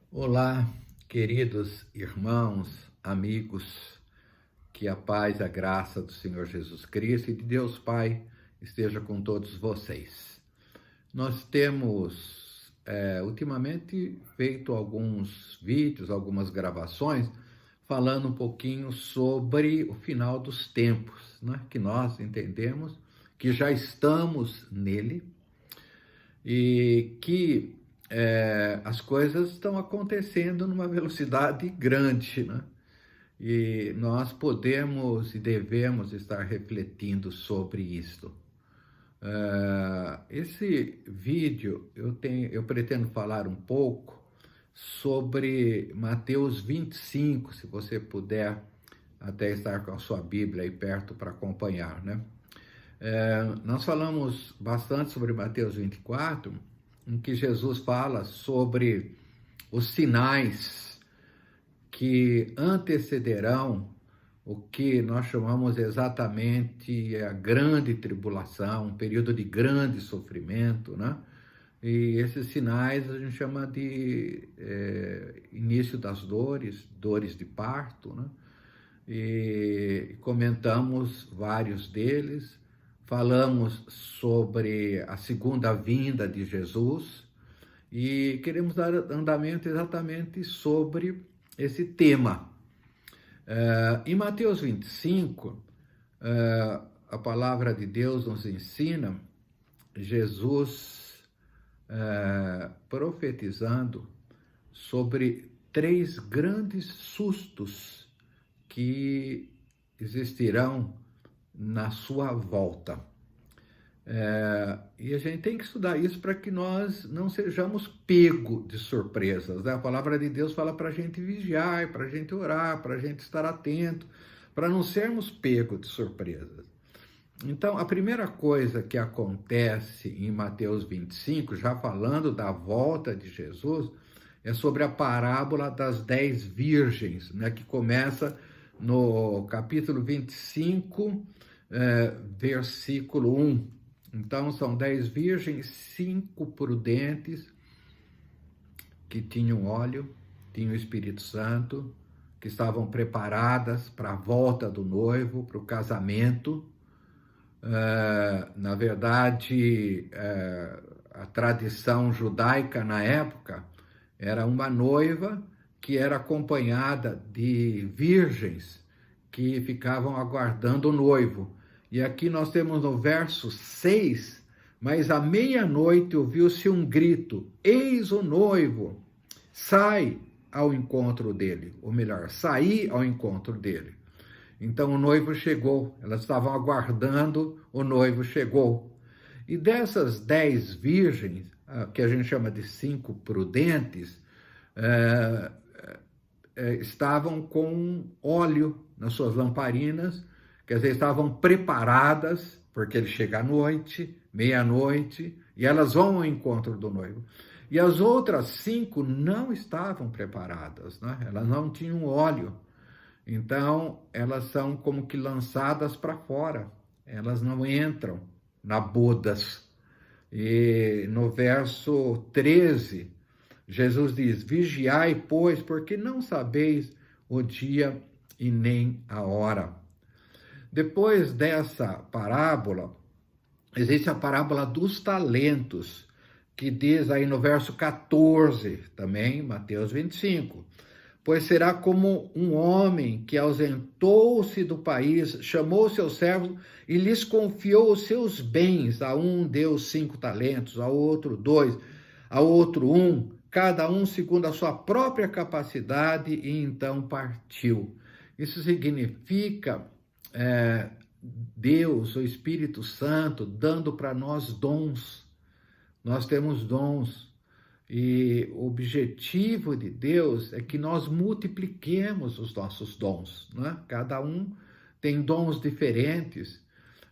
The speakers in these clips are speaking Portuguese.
Olá, queridos irmãos, amigos, que a paz e a graça do Senhor Jesus Cristo e de Deus Pai esteja com todos vocês. Nós temos ultimamente feito alguns vídeos, algumas gravações, falando um pouquinho sobre o final dos tempos, né? Que nós entendemos que já estamos nele e que as coisas estão acontecendo numa velocidade grande, né? E nós podemos e devemos estar refletindo sobre isto. Esse vídeo eu pretendo falar um pouco sobre Mateus 25, se você puder até estar com a sua Bíblia aí perto para acompanhar, né? Nós falamos bastante sobre Mateus 24, em que Jesus fala sobre os sinais que antecederão o que nós chamamos exatamente a grande tribulação, um período de grande sofrimento, né? E esses sinais a gente chama de início das dores, dores de parto, né? E comentamos vários deles, falamos sobre a segunda vinda de Jesus e queremos dar andamento exatamente sobre esse tema. Em Mateus 25, a palavra de Deus nos ensina Jesus profetizando sobre três grandes sustos que existirão na sua volta. E a gente tem que estudar isso para que nós não sejamos pegos de surpresas, né? A palavra de Deus fala para a gente vigiar, para a gente orar, para a gente estar atento, para não sermos pegos de surpresas. Então, a primeira coisa que acontece em Mateus 25, já falando da volta de Jesus, é sobre a parábola das 10 virgens, né, que começa no capítulo 25, versículo 1. Então, são 10 virgens, 5 prudentes, que tinham óleo, tinham o Espírito Santo, que estavam preparadas para a volta do noivo, para o casamento. Na verdade, a tradição judaica na época era uma noiva que era acompanhada de virgens que ficavam aguardando o noivo. E aqui nós temos no verso 6, mas à meia-noite ouviu-se um grito: eis o noivo, sai ao encontro dele. Ou melhor, saí ao encontro dele. Então o noivo chegou, elas estavam aguardando, o noivo chegou. E dessas 10 virgens, que a gente chama de 5 prudentes, estavam com óleo nas suas lamparinas, quer dizer, estavam preparadas, porque ele chega à noite, meia-noite, e elas vão ao encontro do noivo. E as outras 5 não estavam preparadas, né? Elas não tinham óleo. Então, elas são como que lançadas para fora, elas não entram na bodas. E no verso 13, Jesus diz: vigiai, pois, porque não sabeis o dia e nem a hora. Depois dessa parábola, existe a parábola dos talentos, que diz aí no verso 14, também, Mateus 25. Pois será como um homem que ausentou-se do país, chamou seus servos e lhes confiou os seus bens. A um deu 5 talentos, a outro 2, a outro 1, cada um segundo a sua própria capacidade, e então partiu. Isso significa Deus, o Espírito Santo, dando para nós dons. Nós temos dons. E o objetivo de Deus é que nós multipliquemos os nossos dons, né? Cada um tem dons diferentes.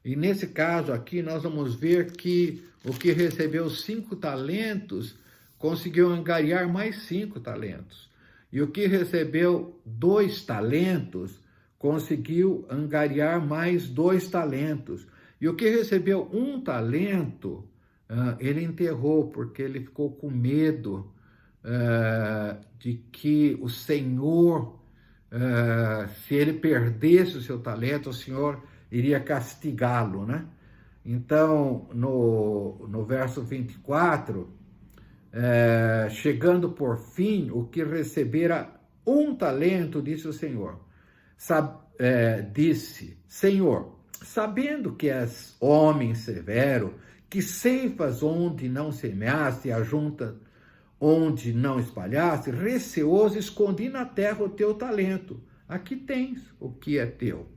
E nesse caso aqui, nós vamos ver que o que recebeu 5 talentos conseguiu angariar mais 5 talentos. E o que recebeu 2 talentos conseguiu angariar mais 2 talentos. E o que recebeu 1 talento, ele enterrou, porque ele ficou com medo de que o Senhor, se ele perdesse o seu talento, o Senhor iria castigá-lo, né? Então, no verso 24, chegando por fim, o que recebera um talento, disse o Senhor, disse, Senhor, sabendo que és homem severo, que ceifas onde não semeaste, ajunta onde não espalhaste, receoso, escondi na terra o teu talento. Aqui tens o que é teu.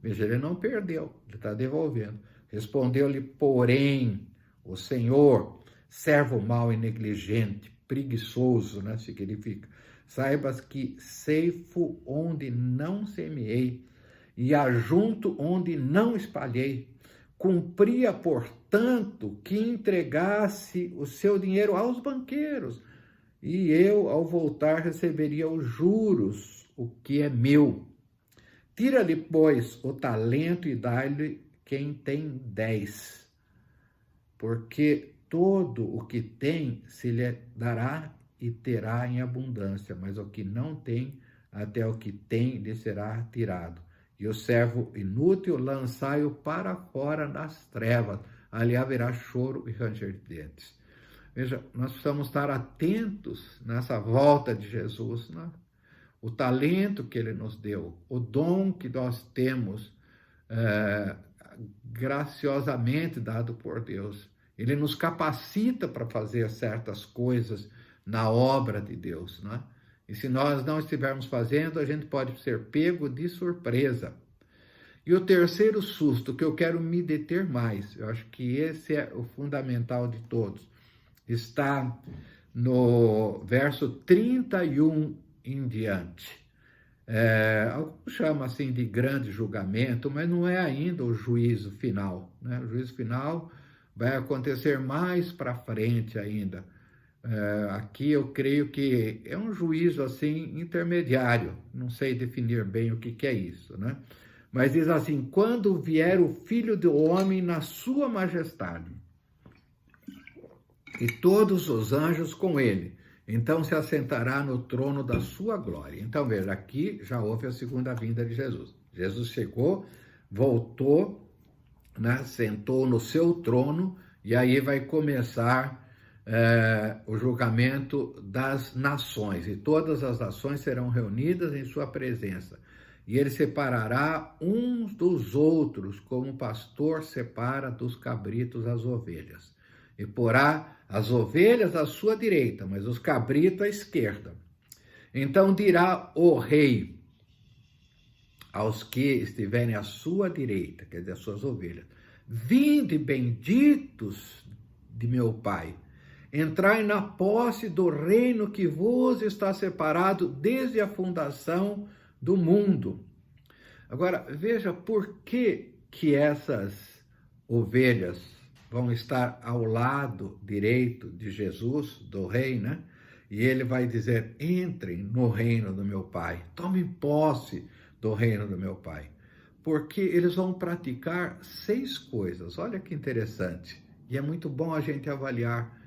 Veja, ele não perdeu, ele está devolvendo. Respondeu-lhe, porém, o Senhor, servo mau e negligente, preguiçoso, né, significa, saibas que ceifo onde não semeei e ajunto onde não espalhei. Cumpria, portanto, que entregasse o seu dinheiro aos banqueiros, e eu, ao voltar, receberia os juros, o que é meu. Tira-lhe, pois, o talento e dá-lhe quem tem 10, porque todo o que tem se lhe dará e terá em abundância, mas o que não tem, até o que tem lhe será tirado. E o servo inútil lançai-o para fora das trevas, ali haverá choro e ranger de dentes. Veja, nós precisamos estar atentos nessa volta de Jesus, né? O talento que ele nos deu, o dom que nós temos, graciosamente dado por Deus. Ele nos capacita para fazer certas coisas na obra de Deus, né? E se nós não estivermos fazendo, a gente pode ser pego de surpresa. E o terceiro susto, que eu quero me deter mais, eu acho que esse é o fundamental de todos, está no verso 31 em diante. Alguns chamam assim de grande julgamento, mas não é ainda o juízo final, né? O juízo final vai acontecer mais para frente ainda. Aqui eu creio que é um juízo assim intermediário, não sei definir bem o que é isso, né? Mas diz assim, quando vier o Filho do Homem na sua majestade, e todos os anjos com ele, então se assentará no trono da sua glória. Então veja, aqui já houve a segunda vinda de Jesus. Jesus chegou, voltou, né, sentou no seu trono, e aí vai começar o julgamento das nações, e todas as nações serão reunidas em sua presença. E ele separará uns dos outros, como o pastor separa dos cabritos as ovelhas. E porá as ovelhas à sua direita, mas os cabritos à esquerda. Então dirá o rei aos que estiverem à sua direita, quer dizer, as suas ovelhas, vinde benditos de meu Pai, entrai na posse do reino que vos está separado desde a fundação do mundo. Agora, veja por que essas ovelhas vão estar ao lado direito de Jesus, do rei, né? E ele vai dizer, entrem no reino do meu Pai, tomem posse do reino do meu Pai. Porque eles vão praticar 6 coisas, olha que interessante. E é muito bom a gente avaliar,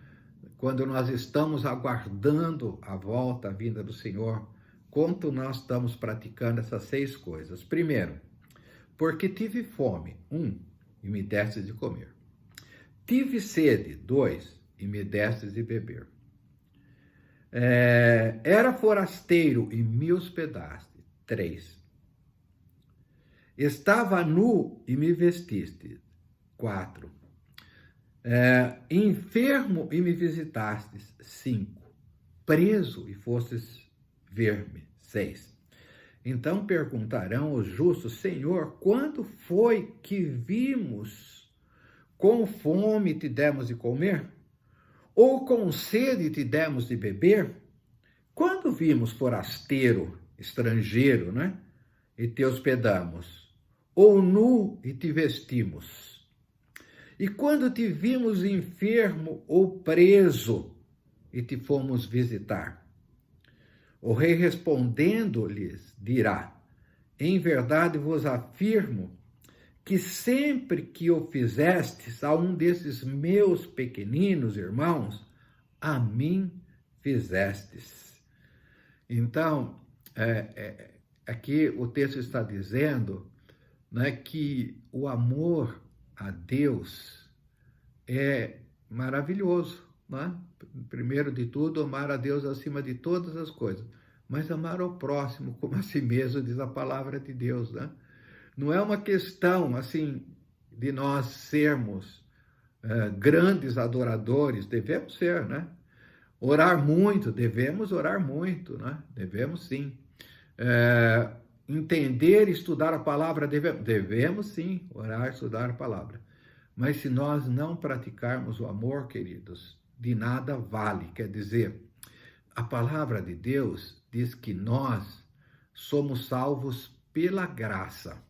quando nós estamos aguardando a volta, a vinda do Senhor, quanto nós estamos praticando essas 6 coisas. Primeiro, porque tive fome, 1, e me deste de comer. Tive sede, 2, e me deste de beber. Era forasteiro e me hospedaste, 3. Estava nu e me vestiste, 4. Enfermo e me visitastes, 5. Preso e fostes ver-me, 6. Então perguntarão os justos, Senhor, quando foi que vimos com fome te demos de comer? Ou com sede te demos de beber? Quando vimos forasteiro, estrangeiro, né? E te hospedamos? Ou nu e te vestimos? E quando te vimos enfermo ou preso e te fomos visitar? O rei respondendo-lhes dirá, em verdade vos afirmo que sempre que o fizestes a um desses meus pequeninos irmãos, a mim fizestes. Então, aqui o texto está dizendo, né, que o amor a Deus é maravilhoso, né? Primeiro de tudo, amar a Deus acima de todas as coisas, mas amar ao próximo como a si mesmo, diz a palavra de Deus, né? Não é uma questão, assim, de nós sermos grandes adoradores, devemos ser, né? Orar muito, devemos orar muito, né? Devemos sim. Entender e estudar a palavra, devemos sim orar e estudar a palavra. Mas se nós não praticarmos o amor, queridos, de nada vale. Quer dizer, a palavra de Deus diz que nós somos salvos pela graça.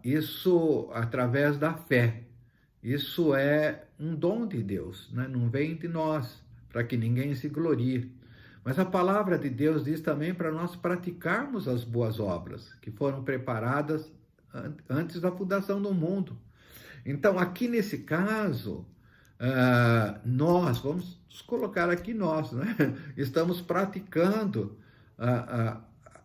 Isso através da fé. Isso é um dom de Deus, né? Não vem de nós, para que ninguém se glorie. Mas a palavra de Deus diz também para nós praticarmos as boas obras, que foram preparadas antes da fundação do mundo. Então, aqui nesse caso, nós, vamos colocar aqui nós, né? Estamos praticando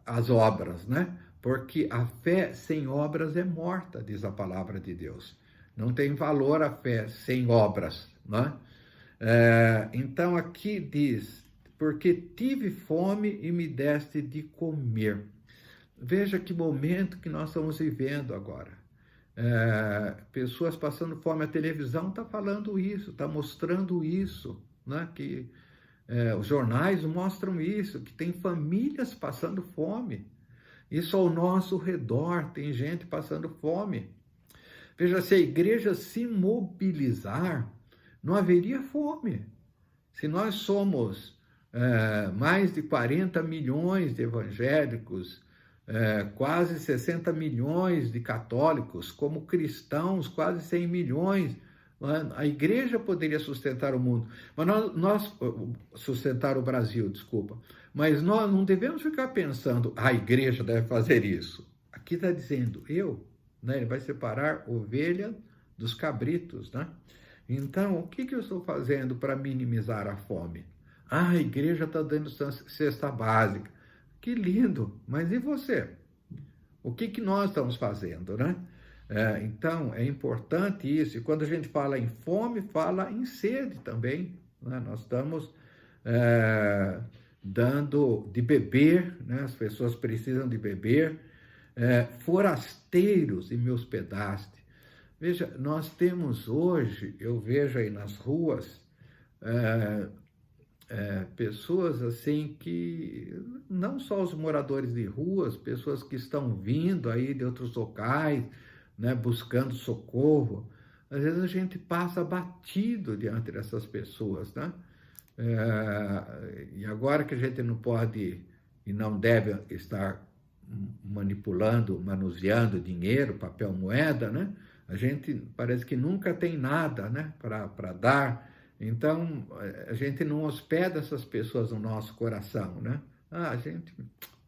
as obras, né? Porque a fé sem obras é morta, diz a palavra de Deus. Não tem valor a fé sem obras, né? Então aqui diz, porque tive fome e me deste de comer. Veja que momento que nós estamos vivendo agora. Pessoas passando fome, a televisão está falando isso, está mostrando isso, né? Que os jornais mostram isso, que tem famílias passando fome. Isso ao nosso redor, tem gente passando fome. Veja, se a igreja se mobilizar, não haveria fome. Se nós somos mais de 40 milhões de evangélicos, quase 60 milhões de católicos, como cristãos, quase 100 milhões, a igreja poderia sustentar o mundo, mas nós sustentar o Brasil, desculpa, mas nós não devemos ficar pensando, a igreja deve fazer isso. Aqui está dizendo, né? Ele vai separar ovelha dos cabritos, né? Então, o que eu estou fazendo para minimizar a fome? A igreja está dando cesta básica. Que lindo! Mas e você? O que nós estamos fazendo, né? Então, é importante isso. E quando a gente fala em fome, fala em sede também, né? Nós estamos dando de beber, né? As pessoas precisam de beber. Forasteiros e me hospedaste. Veja, nós temos hoje, eu vejo aí nas ruas, pessoas assim que, não só os moradores de ruas, pessoas que estão vindo aí de outros locais, né, buscando socorro. Às vezes a gente passa batido diante dessas pessoas, né? E agora que a gente não pode e não deve estar manipulando, manuseando dinheiro, papel, moeda, né? A gente parece que nunca tem nada, né, para dar. Então, a gente não hospeda essas pessoas no nosso coração, né?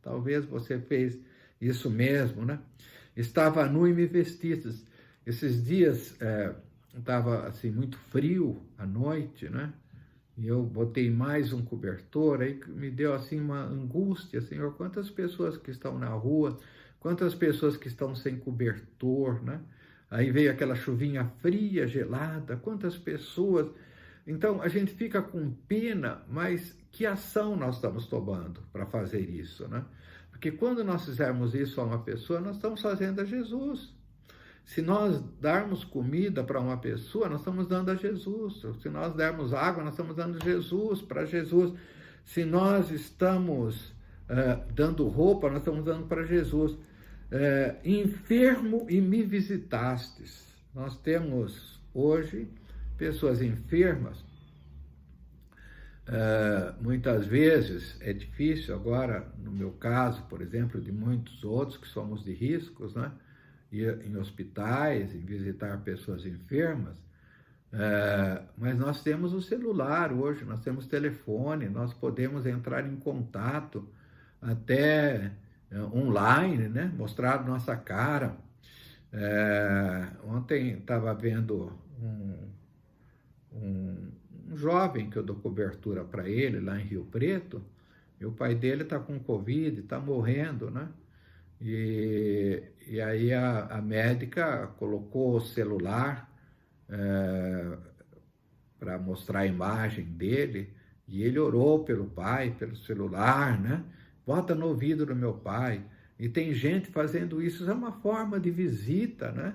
Talvez você fez isso mesmo, né? Estava nu e me vestistes. Esses dias estava assim muito frio à noite, né? E eu botei mais um cobertor, aí me deu assim uma angústia, Senhor, quantas pessoas que estão na rua, quantas pessoas que estão sem cobertor, né? Aí veio aquela chuvinha fria, gelada, quantas pessoas. Então a gente fica com pena, mas que ação nós estamos tomando para fazer isso, né? Porque quando nós fizermos isso a uma pessoa, nós estamos fazendo a Jesus. Se nós darmos comida para uma pessoa, nós estamos dando a Jesus. Se nós dermos água, nós estamos dando Jesus, para Jesus. Se nós estamos dando roupa, nós estamos dando para Jesus. Enfermo e me visitastes. Nós temos hoje pessoas enfermas. Muitas vezes é difícil, agora no meu caso, por exemplo, de muitos outros que somos de riscos, né? Ir em hospitais, em visitar pessoas enfermas, mas nós temos o celular hoje, nós temos telefone, nós podemos entrar em contato até online, né? Mostrar nossa cara. Ontem estava vendo um jovem que eu dou cobertura para ele lá em Rio Preto, E o pai dele está com Covid, está morrendo, né? E aí a médica colocou o celular para mostrar a imagem dele, e ele orou pelo pai, pelo celular, né? Bota no ouvido do meu pai. E tem gente fazendo isso, isso é uma forma de visita, né?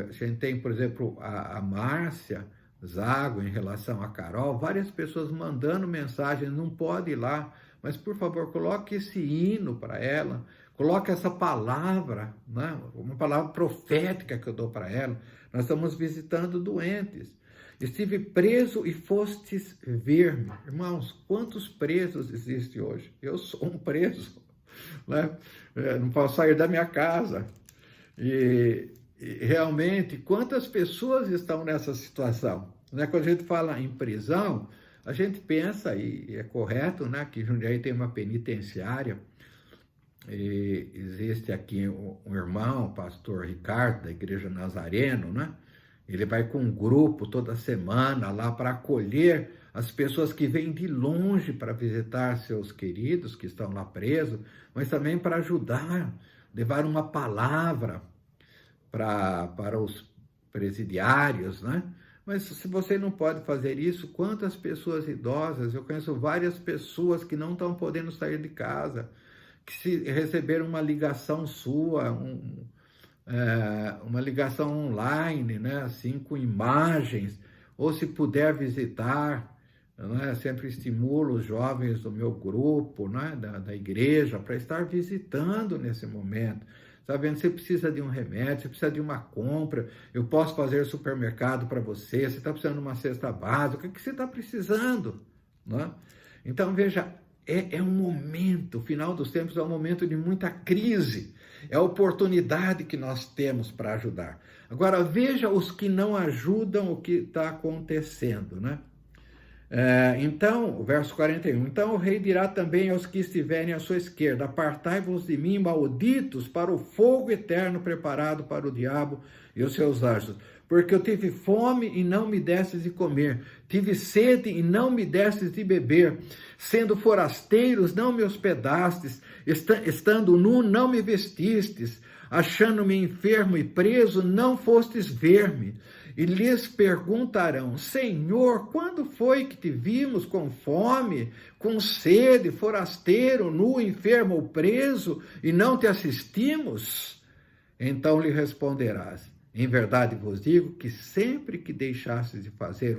A gente tem, por exemplo, a Márcia Zago em relação a Carol, várias pessoas mandando mensagens, não pode ir lá, mas por favor, coloque esse hino para ela, coloque essa palavra, né? Uma palavra profética que eu dou para ela. Nós estamos visitando doentes. Estive preso e fostes ver-me. Irmãos, quantos presos existem hoje? Eu sou um preso, né? Não posso sair da minha casa. E realmente, quantas pessoas estão nessa situação? Né? Quando a gente fala em prisão, a gente pensa, e é correto, né, que Jundiaí tem uma penitenciária, e existe aqui um irmão, o pastor Ricardo, da Igreja Nazareno, né? Ele vai com um grupo toda semana lá para acolher as pessoas que vêm de longe para visitar seus queridos que estão lá presos, mas também para ajudar, levar uma palavra para os presidiários, né? Mas se você não pode fazer isso, quantas pessoas idosas, eu conheço várias pessoas que não estão podendo sair de casa, que se receberam uma ligação sua, uma ligação online, né? Assim, com imagens, ou se puder visitar, né? Sempre estimulo os jovens do meu grupo, né? da igreja, para estar visitando nesse momento. Sabendo, você precisa de um remédio, você precisa de uma compra, eu posso fazer supermercado para você, você está precisando de uma cesta básica, o que você está precisando? Né? Então, veja, é um momento, o final dos tempos é um momento de muita crise, é a oportunidade que nós temos para ajudar. Agora, veja os que não ajudam, o que está acontecendo, né? Então, o verso 41, então o rei dirá também aos que estiverem à sua esquerda, apartai-vos de mim, malditos, para o fogo eterno preparado para o diabo e os seus anjos, porque eu tive fome e não me destes de comer, tive sede e não me destes de beber, sendo forasteiros não me hospedastes, estando nu não me vestistes, achando-me enfermo e preso não fostes ver-me. E lhes perguntarão, Senhor, quando foi que te vimos com fome, com sede, forasteiro, nu, enfermo ou preso, e não te assistimos? Então lhe responderás, em verdade vos digo que sempre que deixastes de fazer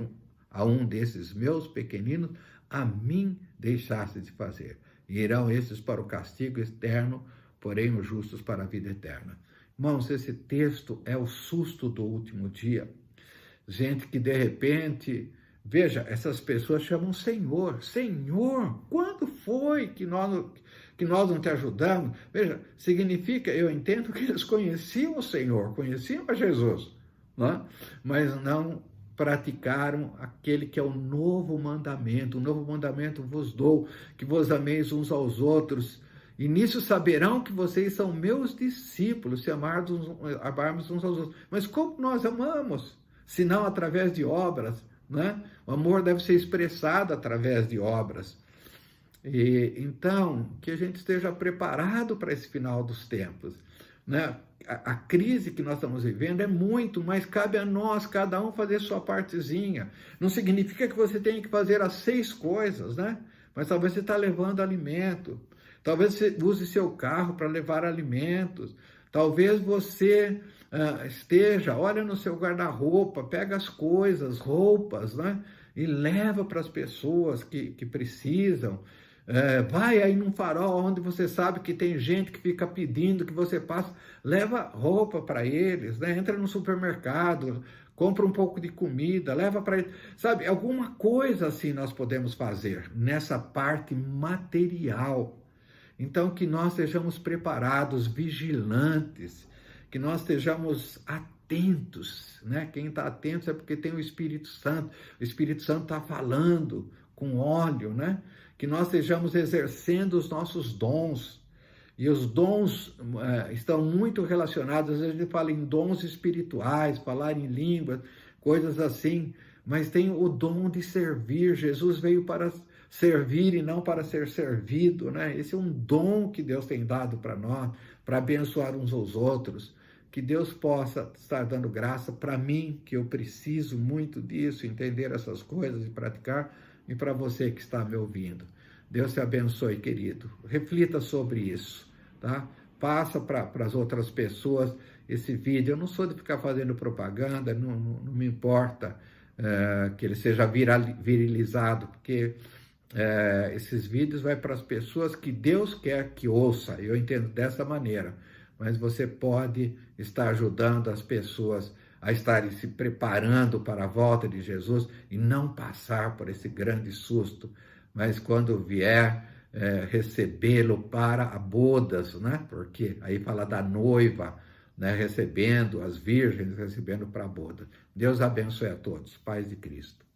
a um desses meus pequeninos, a mim deixastes de fazer. E irão esses para o castigo eterno, porém os justos para a vida eterna. Irmãos, esse texto é o susto do último dia. Gente que de repente, veja, essas pessoas chamam Senhor. Senhor, quando foi que nós não te ajudamos? Veja, significa, eu entendo que eles conheciam o Senhor, conheciam a Jesus, né? Mas não praticaram aquele que é o novo mandamento. O novo mandamento vos dou, que vos ameis uns aos outros. E nisso saberão que vocês são meus discípulos, se amarmos uns aos outros. Mas como nós amamos? Senão através de obras, né? O amor deve ser expressado através de obras. E então, que a gente esteja preparado para esse final dos tempos, né? A crise que nós estamos vivendo é muito, mas cabe a nós, cada um, fazer sua partezinha. Não significa que você tenha que fazer as 6 coisas, né? Mas talvez você está levando alimento, talvez você use seu carro para levar alimentos, talvez você olha no seu guarda-roupa, pega as coisas, roupas, né? E leva para as pessoas que precisam. Vai aí num farol onde você sabe que tem gente que fica pedindo que você passe, leva roupa para eles, né? Entra no supermercado, compra um pouco de comida, leva para eles, sabe? Alguma coisa assim nós podemos fazer nessa parte material. Então, que nós sejamos preparados, vigilantes, que nós estejamos atentos, né? Quem está atento é porque tem o Espírito Santo está falando com óleo, né? Que nós estejamos exercendo os nossos dons, e os dons estão muito relacionados, a gente fala em dons espirituais, falar em línguas, coisas assim, mas tem o dom de servir. Jesus veio para servir e não para ser servido, né? Esse é um dom que Deus tem dado para nós, para abençoar uns aos outros. Que Deus possa estar dando graça para mim, que eu preciso muito disso, entender essas coisas e praticar, e para você que está me ouvindo. Deus te abençoe, querido. Reflita sobre isso, tá? Passa para as outras pessoas esse vídeo. Eu não sou de ficar fazendo propaganda, não me importa que ele seja virilizado, porque esses vídeos vai para as pessoas que Deus quer que ouça. Eu entendo dessa maneira. Mas você pode estar ajudando as pessoas a estarem se preparando para a volta de Jesus e não passar por esse grande susto, mas quando vier recebê-lo para a bodas, né? Porque aí fala da noiva, né? Recebendo as virgens, recebendo para a boda. Deus abençoe a todos. Paz de Cristo.